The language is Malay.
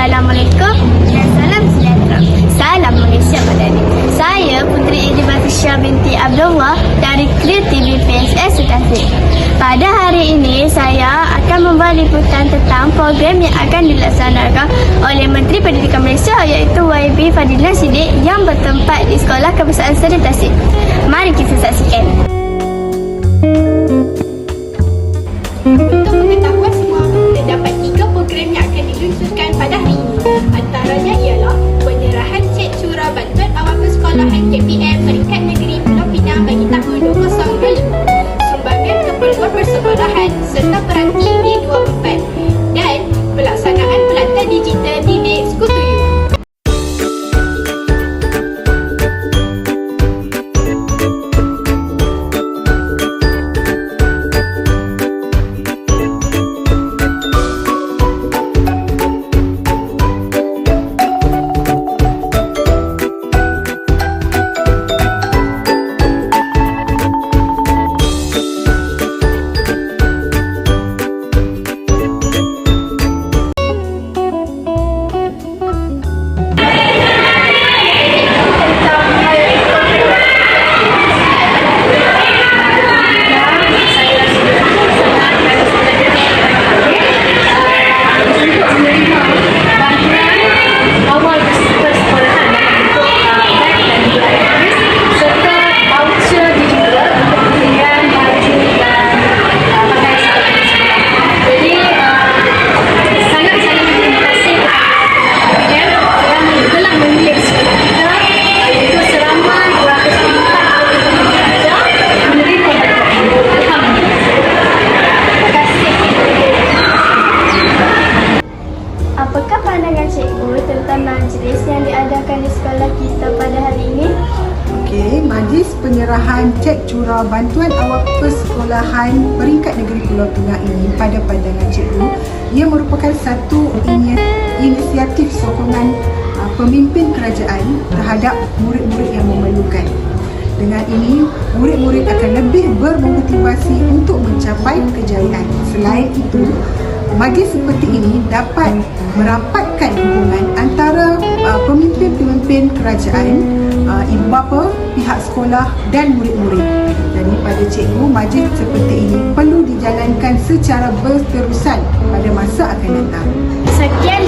Assalamualaikum dan salam sejahtera. Salam Malaysia Madani. Saya Puteri Edi Batisha binti Abdullah dari Klir TV PSS Tasik. Pada hari ini saya akan membuat liputan tentang program yang akan dilaksanakan oleh Menteri Pendidikan Malaysia iaitu YB Fadilah Siddiq yang bertempat di Sekolah Kebangsaan Seri Tasik. Mari kita saksikan. Untuk pengetahuan semua, terdapat 3 program yang akan diluncurkan pada hari ini. Antaranya ialah penyerahan cek curah bantuan awal persekolahan KPM peringkat negeri Pulau Pinang bagi tahun 2025, sumbangan keperluan persekolahan serta peranti D24 dan pelaksanaan pelantar digital didik School to You. Apakah pandangan cikgu tentang majlis yang diadakan di sekolah kita pada hari ini? Okey, majlis penyerahan cek curah bantuan awal persekolahan peringkat negeri Pulau Pinang ini pada pandangan cikgu, ia merupakan satu inisiatif sokongan pemimpin kerajaan terhadap murid-murid yang memerlukan. Dengan ini, murid-murid akan lebih bermotivasi untuk mencapai kejayaan. Selain itu, majlis seperti ini dapat merapatkan hubungan antara pemimpin-pemimpin kerajaan, ibu bapa, pihak sekolah dan murid-murid. Jadi pada cikgu, majlis seperti ini perlu dijalankan secara berterusan pada masa akan datang. Sekian